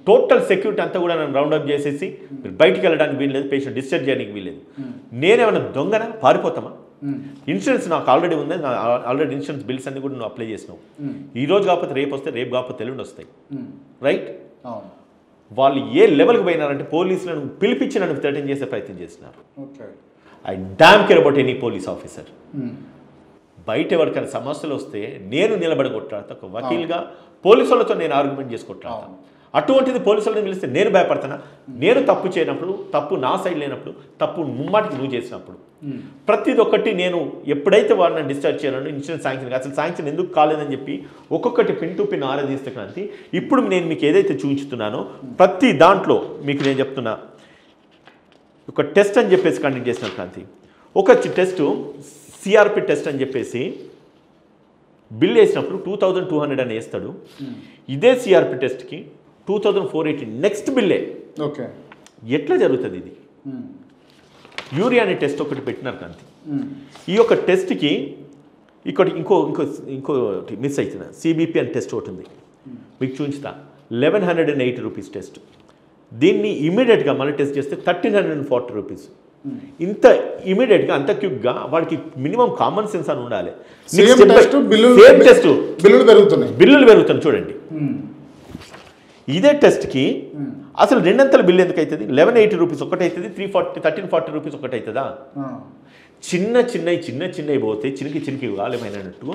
Total security అంతా కూడా నన్ను రౌండప్ చేసేసి మీరు బయటికి వెళ్ళడానికి వీల్లేదు, పేషెంట్ డిశ్చార్జ్ చేయడానికి వీల్లేదు. నేనేమన్నా దొంగనా, పారిపోతామా? ఇన్సూరెన్స్ నాకు ఆల్రెడీ ఉంది, ఆల్రెడీ ఇన్సూరెన్స్ బిల్స్ అన్ని కూడా నువ్వు అప్లై చేసినావు. ఈ రోజు కాకపోతే రేపు వస్తాయి, రేపు కాకపోతే ఎల్లుండి వస్తాయి, రైట్? వాళ్ళు ఏ లెవెల్కి పోయినారంటే పోలీసులను పిలిపించి నన్ను థ్రెటన్ చేసే ప్రయత్నం చేస్తున్నారు. I damn care about any police officer. బయట ఎవరికైనా సమస్యలు వస్తే నేను నిలబడి కొట్లాడతా, ఒక వకీల్గా పోలీసు వాళ్ళతో నేను ఆర్గ్యుమెంట్ చేసి కొట్లాడతా. అటువంటిది పోలీసు వాళ్ళని పిలిస్తే నేను భయపడతానా? నేను తప్పు చేయనప్పుడు, తప్పు నా సైడ్ లేనప్పుడు, తప్పు ముమ్మాటికి నువ్వు చేసినప్పుడు, ప్రతిది ఒక్కటి నేను ఎప్పుడైతే వాళ్ళని డిశ్చార్జ్ చేయాలని ఇన్సూరెన్స్ శాంక్షన్, అసలు శాంక్షన్ ఎందుకు కాలేదని చెప్పి ఒక్కొక్కటి పిన్ టు పిన్ ఆరాధిస్తే క్రాంతి. ఇప్పుడు నేను మీకు ఏదైతే చూపించుతున్నానో ప్రతి దాంట్లో మీకు నేను చెప్తున్నా, ఒక టెస్ట్ అని చెప్పేసి కండక్ట్ చేసిన క్రాంతి. ఒక టెస్ట్ సిఆర్పి టెస్ట్ అని చెప్పేసి బిల్ వేసినప్పుడు 2200 అని వేస్తాడు. ఇదే సిఆర్పి టెస్ట్కి 2480 నెక్స్ట్ బిల్లే. ఓకే, ఎట్లా జరుగుతుంది ఇది? యూరియా అనే టెస్ట్ ఒకటి పెట్టినారు కాంతి. ఈ యొక్క టెస్ట్కి ఇక్కడ ఇంకోటి మిస్ అవుతున్నా, సిబిపి అనే టెస్ట్ ఒకటి ఉంది, మీకు చూపించుతా. 1180 రూపీస్ టెస్ట్. దీన్ని ఇమీడియట్గా మళ్ళీ టెస్ట్ చేస్తే 1340 రూపీస్. ఇంత ఇమీడియట్గా, అంత క్విక్గా వాడికి మినిమం కామన్ సెన్స్ అని ఉండాలి. బిల్లులు పెరుగుతున్నాయి చూడండి. ఇదే టెస్ట్కి అసలు రెండంతల బిల్లు ఎందుకు అవుతుంది? 1180 రూపీస్ ఒకటి అవుతుంది, 1340 రూపీస్ ఒకటి అవుతుందా? చిన్నవి పోతే చినికి కాలేమైనట్టు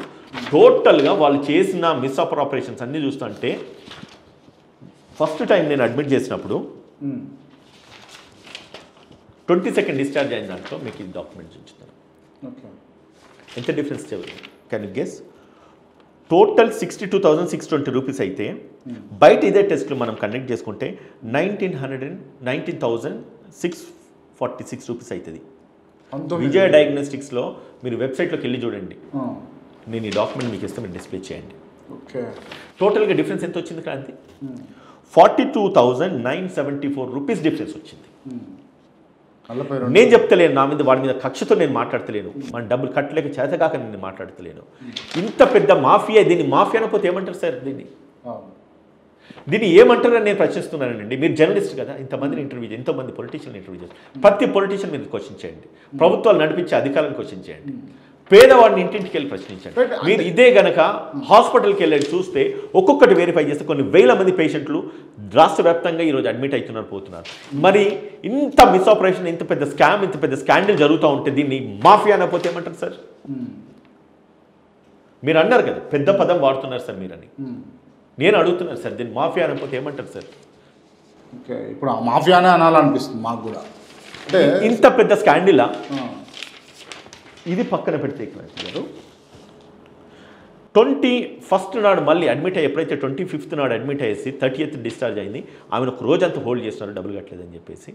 టోటల్గా వాళ్ళు చేసిన మిస్అప్రాపరేషన్స్ అన్నీ చూస్తుంటే, ఫస్ట్ టైం నేను అడ్మిట్ చేసినప్పుడు 22nd డిశ్చార్జ్ అయిన దాంట్లో మీకు ఈ డాక్యుమెంట్స్ ఉంచుతాను. ఎంత difference can you guess? Total 62,620 rupees అయితే బయట ఇదే టెస్ట్లు మనం కండక్ట్ చేసుకుంటే 19,646 రూపీస్ అవుతుంది. విజయ డయాగ్నోస్టిక్స్లో మీరు వెబ్సైట్లోకి వెళ్ళి చూడండి, నేను ఈ డాక్యుమెంట్ మీకు ఇస్తే మీరు డిస్ప్లే చేయండి. టోటల్గా డిఫరెన్స్ ఎంత వచ్చింది క్రాంతి? 42,974 రూపీస్ డిఫరెన్స్ వచ్చింది. నేను చెప్తలేను, నా మీద వాడి మీద కక్షతో నేను మాట్లాడతలేను, మన డబ్బులు కట్టలేక చేతగాక నేను మాట్లాడతలేను. ఇంత పెద్ద మాఫియా, దీన్ని మాఫియా అనకపోతే ఏమంటారు సార్? దీన్ని ఏమంటారని నేను ప్రశ్నిస్తున్నానండి. మీరు జర్నలిస్ట్ కదా, ఇంతమందిని ఇంటర్వ్యూ చేయండి, ఎంతోమంది పొలిటీషియన్ ఇంటర్వ్యూ చేయండి, ప్రతి పొలిటీషియన్ మీరు క్వశ్చన్ చేయండి, ప్రభుత్వాలు నడిపించే అధికారులను క్వశ్చన్ చేయండి, పేదవాడిని ఇంటింటికి వెళ్ళి ప్రశ్నించండి. మీరు ఇదే గనక హాస్పిటల్కి వెళ్ళి చూస్తే ఒక్కొక్కటి వెరిఫై చేస్తే కొన్ని వేల మంది పేషెంట్లు రాష్ట్ర వ్యాప్తంగా ఈరోజు అడ్మిట్ అవుతున్నారు, పోతున్నారు. మరి ఇంత మిస్ఆపరేషన్, ఇంత పెద్ద స్కామ్, ఇంత పెద్ద స్కాండల్ జరుగుతూ ఉంటే దీన్ని మాఫియా అనకపోతే ఏమంటారు సార్? మీరు అన్నారు కదా, పెద్ద పదం వాడుతున్నారు సార్ మీరని. నేను అడుగుతున్నాను సార్, దీన్ని మాఫియా అనకపోతే ఏమంటారు సార్? ఓకే, ఇప్పుడు మాఫియానే అనాలనిపిస్తుంది మాకు కూడా. అంటే ఇంత పెద్ద స్కాండిలా ఇది పక్కన పెడితే గారు 21st నాడు మళ్ళీ అడ్మిట్ అయ్యి, ఎప్పుడైతే 25th నాడు అడ్మిట్ అయ్యేసి 30th డిశ్చార్జ్ అయింది, ఆమెను ఒక రోజంతా హోల్డ్ చేస్తున్నారు డబ్బులు కట్టలేదని చెప్పేసి.